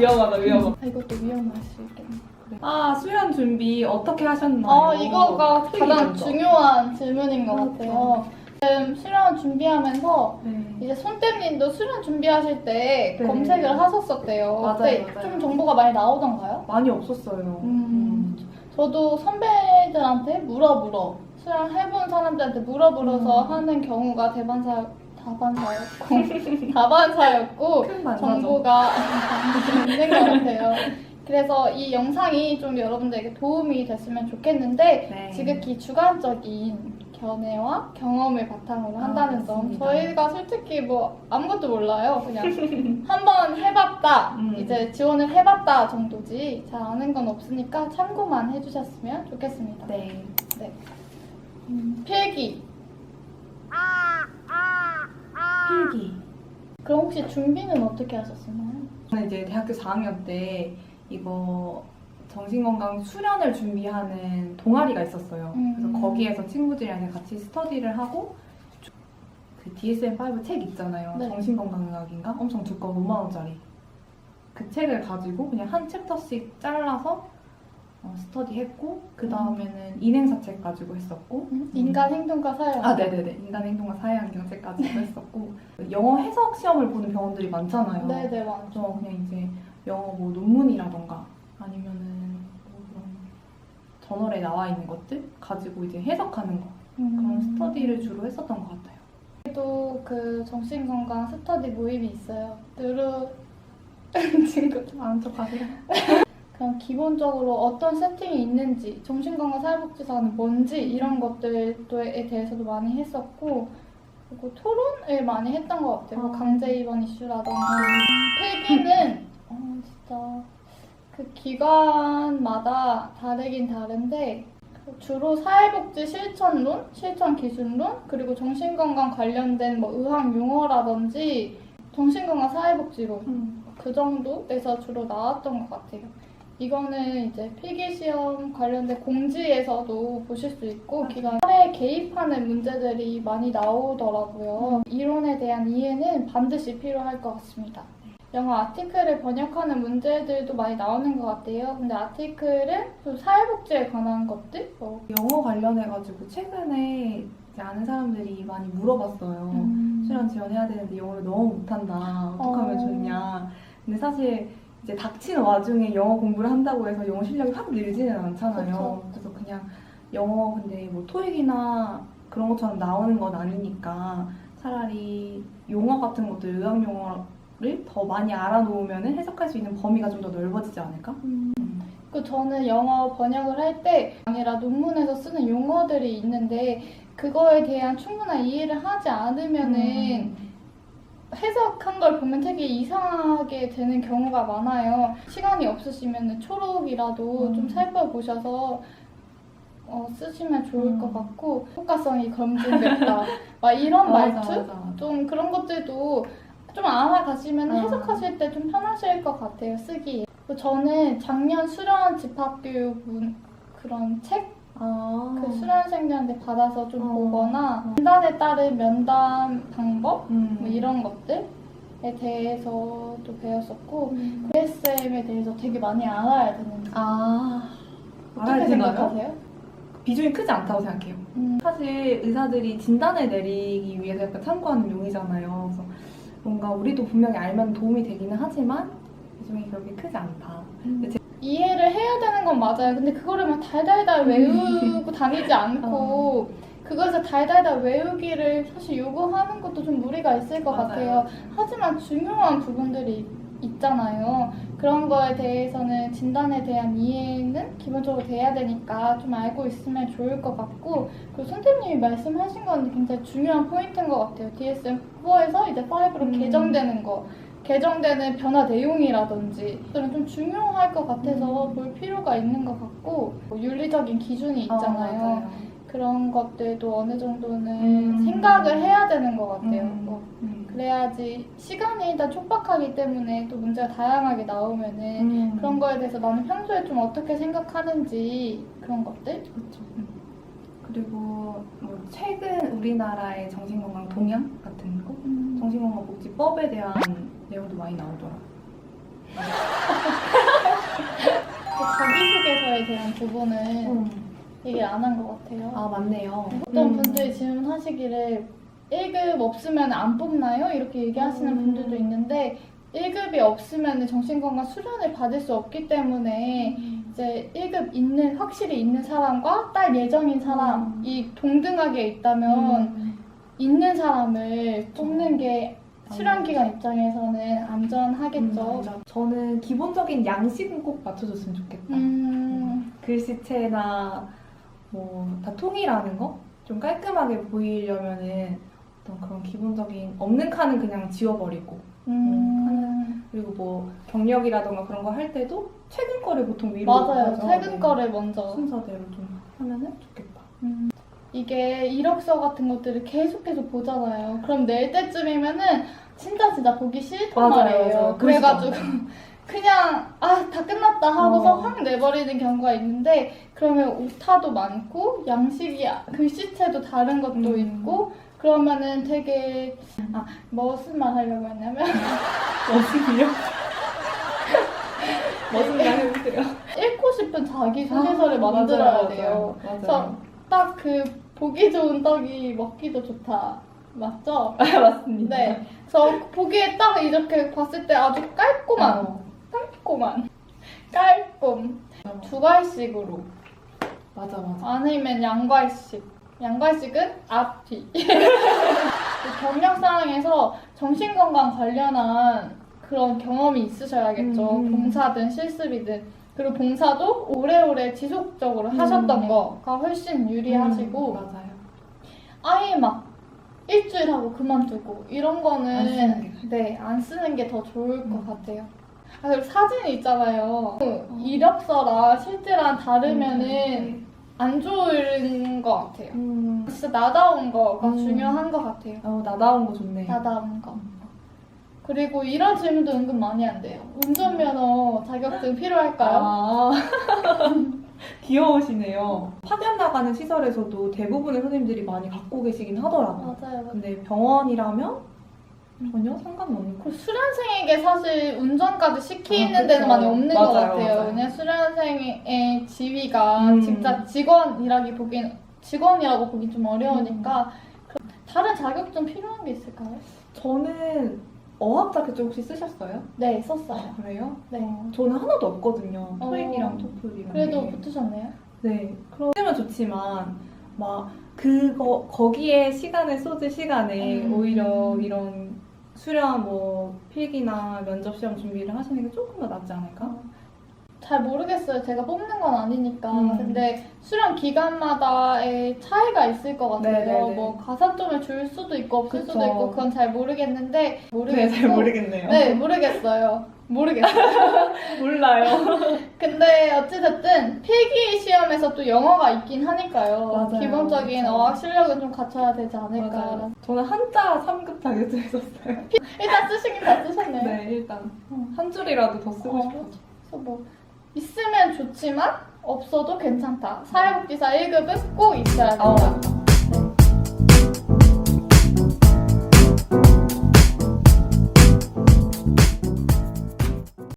위험하다, 위험하다. 이것도 위험할 수 있겠네. 아, 수련 준비 어떻게 하셨나요? 이거가 가장 되게 중요한 질문인 것 그러니까. 같아요. 지금 수련 준비하면서 네. 이제 손땜님도 수련 준비하실 때 네. 검색을 하셨었대요. 맞아요, 그때 맞아요. 좀 정보가 많이 나오던가요? 많이 없었어요. 저도 선배들한테 물어 수련해본 사람들한테 물어서 하는 경우가 다반사였고 큰 반사죠. 정보가 있는 것 같아요. 그래서 이 영상이 좀 여러분들에게 도움이 됐으면 좋겠는데 네. 지극히 주관적인 견해와 경험을 바탕으로 한다는 점. 맞습니다. 저희가 솔직히 뭐 아무것도 몰라요. 그냥 한번 해봤다, 이제 지원을 해봤다 정도지 잘 아는 건 없으니까 참고만 해주셨으면 좋겠습니다. 네. 필기. 필기. 그럼 혹시 준비는 어떻게 하셨나요? 저는 이제 대학교 4학년 때 이거 정신건강 수련을 준비하는 동아리가 있었어요. 그래서 거기에서 친구들이랑 같이 스터디를 하고 그 DSM-5 책 있잖아요. 네. 정신건강의학인가? 엄청 두꺼운 5만원짜리. 그 책을 가지고 그냥 한 챕터씩 잘라서 스터디했고 그 다음에는 인행사 책 가지고 했었고 인간 행동과 사회. 네네네. 인간 행동과 사회 환경 책 가지고 했었고 영어 해석 시험을 보는 병원들이 많잖아요. 네네, 맞죠. 그래서 그냥 이제 영어 뭐 논문이라던가 아니면은 뭐 그런 저널에 나와 있는 것들 가지고 이제 해석하는 거 그런 스터디를 주로 했었던 것 같아요. 또 그 정신건강 스터디 모임이 있어요. 누르 친구들 아는 척 하세요. 그냥 기본적으로 어떤 세팅이 있는지, 정신건강 사회복지사는 뭔지 이런 것들에 대해서도 많이 했었고, 그리고 토론을 많이 했던 것 같아요. 강제 입원 이슈라든지. 필기는 진짜 그 기관마다 다르긴 다른데 주로 사회복지 실천론, 실천 기준론, 그리고 정신건강 관련된 뭐 의학 용어라든지 정신건강 사회복지론 그 정도에서 주로 나왔던 것 같아요. 이거는 이제 필기시험 관련된 공지에서도 보실 수 있고 기관 사회에 개입하는 문제들이 많이 나오더라고요. 이론에 대한 이해는 반드시 필요할 것 같습니다. 영어 아티클을 번역하는 문제들도 많이 나오는 것 같아요. 근데 아티클은 좀 사회복지에 관한 것들? 영어 관련해가지고 최근에 이제 아는 사람들이 많이 물어봤어요. 수련 지원해야 되는데 영어를 너무 못한다. 어떡하면 좋냐. 근데 사실 이제 닥치는 와중에 영어 공부를 한다고 해서 영어 실력이 확 늘지는 않잖아요. 그쵸. 그래서 그냥 영어 근데 뭐 토익이나 그런 것처럼 나오는 건 아니니까 차라리 용어 같은 것들, 의학 용어를 더 많이 알아놓으면 해석할 수 있는 범위가 좀 더 넓어지지 않을까? 저는 영어 번역을 할 때 아니라 논문에서 쓰는 용어들이 있는데 그거에 대한 충분한 이해를 하지 않으면은 해석한 걸 보면 되게 이상하게 되는 경우가 많아요. 시간이 없으시면 초록이라도 좀 살펴보셔서 쓰시면 좋을 것 같고 효과성이 검증됐다 막 이런 말투? 맞아. 좀 그런 것들도 좀 알아가시면 해석하실 때 좀 편하실 것 같아요, 쓰기에. 저는 작년 수련 집합교육 그런 책? 그 수련생들한테 받아서 좀 보거나 면담에 따른 면담 방법? 뭐 이런 것들에 대해서도 배웠었고 DSM에 대해서 되게 많이 알아야 되는데 어떻게 생각하세요? 비중이 크지 않다고 생각해요. 사실 의사들이 진단을 내리기 위해서 약간 참고하는 용이잖아요. 그래서 뭔가 우리도 분명히 알면 도움이 되기는 하지만 비중이 그렇게 크지 않다. 이해를 해야 되는 건 맞아요. 근데 그거를 막 달달달 외우고 다니지 않고 그것을 달달달 외우기를 사실 요구하는 것도 좀 무리가 있을 것 같아요. 하지만 중요한 부분들이 있잖아요. 그런 거에 대해서는 진단에 대한 이해는 기본적으로 돼야 되니까 좀 알고 있으면 좋을 것 같고 그리고 선생님이 말씀하신 건 굉장히 중요한 포인트인 것 같아요. DSM-4에서 이제 5로 개정되는 거 개정되는 변화 내용이라든지 그런 좀 중요할 것 같아서 볼 필요가 있는 것 같고 뭐 윤리적인 기준이 있잖아요. 그런 것들도 어느 정도는 생각을 해야 되는 것 같아요. 그래야지 시간이 일단 촉박하기 때문에 또 문제가 다양하게 나오면은 그런 거에 대해서 나는 평소에 좀 어떻게 생각하는지 그런 것들? 그렇죠. 그리고 뭐 최근 우리나라의 정신건강 동향 같은 거? 정신건강복지법에 대한 내용도 많이 나오더라고요. 자기소개서에 대한 부분은 얘기 안 한 것 같아요. 아, 맞네요. 어떤 분들이 질문하시기를 1급 없으면 안 뽑나요? 이렇게 얘기하시는 분들도 있는데 1급이 없으면 정신건강 수련을 받을 수 없기 때문에 이제 1급 확실히 있는 사람과 딸 예정인 사람이 동등하게 있다면 있는 사람을 뽑는 게 수련기관 입장에서는 안전하겠죠. 맞아. 저는 기본적인 양식은 꼭 맞춰줬으면 좋겠다. 글씨체나 뭐 다 통일하는 거? 좀 깔끔하게 보이려면은 어떤 그런 기본적인 없는 칸은 그냥 지워버리고 그리고 뭐 경력이라던가 그런 거 할 때도 최근 거를 보통 위로 맞아요. 하죠. 최근 거를 먼저. 순서대로 좀 하면은 좋겠다. 이게 이력서 같은 것들을 계속해서 보잖아요. 그럼 낼 때쯤이면은 진짜 보기 싫단 맞아요, 말이에요. 맞아요. 그래가지고 그냥 다 끝났다 하고서 어. 확 내버리는 경우가 있는데 그러면 오타도 많고 양식이 글씨체도 다른 것도 있고 그러면은 되게 무슨 말 하려고 했냐면 멋있군요. 멋있는 말 해보세요. 읽고 싶은 자기소개서를 만들어야 돼요. 맞아요. 그래서 딱 그 보기 좋은 떡이 먹기도 좋다. 맞죠? 맞습니다. 네. 그래서 보기에 딱 이렇게 봤을 때 아주 깔끔. 두 갈씩으로. 맞아. 아니면 양갈씩. 양갈씩은 앞뒤. 경력사항에서 정신건강 관련한 그런 경험이 있으셔야겠죠. 봉사든 실습이든. 그리고 봉사도 오래오래 지속적으로 하셨던 거가 훨씬 유리하시고 맞아요. 아예 막 일주일 하고 그만두고 이런 거는 안 쓰는 게 더 좋을 것 같아요. 그리고 사진이 있잖아요. 이력서랑 실제랑 다르면은 안 좋은 것 같아요. 진짜 나다운 거가 중요한 것 같아요. 나다운 거 좋네. 나다운 거. 그리고 이런 질문도 은근 많이 한대요. 운전면허 자격증 필요할까요? 귀여우시네요. 파견 나가는 시설에서도 대부분의 선생님들이 많이 갖고 계시긴 하더라고요. 맞아요. 근데 병원이라면 전혀 상관없는 거. 그리고 수련생에게 사실 운전까지 시키는 그쵸. 데는 많이 없는 것 맞아요, 같아요. 맞아요. 왜냐면 수련생의 지위가 진짜 직원이라고 보긴 좀 어려우니까. 다른 자격증 필요한 게 있을까요? 저는 어학 자격증 혹시 쓰셨어요? 네, 썼어요. 그래요? 네. 저는 하나도 없거든요. 토익이랑 토플이랑. 그래도 붙으셨네요? 네. 그러면 좋지만 막 거기에 시간을 쏟을 시간에 오히려 이런 수련 뭐 필기나 면접 시험 준비를 하시는 게 조금 더 낫지 않을까? 잘 모르겠어요. 제가 뽑는 건 아니니까. 근데 수련 기간마다의 차이가 있을 것 같아요. 네네네. 뭐 가산점을 줄 수도 있고 없을 그쵸. 수도 있고 그건 잘 모르겠는데 네, 잘 모르겠네요. 네, 모르겠어요. 몰라요. 근데 어찌됐든 필기 시험에서 또 영어가 있긴 하니까요. 맞아요. 기본적인 그쵸. 어학 실력은 좀 갖춰야 되지 않을까. 맞아요. 저는 한자 3급 자격증 있었어요. 일단 쓰시긴 다 쓰셨네요. 네, 일단 한 줄이라도 더 쓰고 싶어서. 그래서 뭐 있으면 좋지만 없어도 괜찮다. 사회복지사 1급은 꼭 있어야 된다.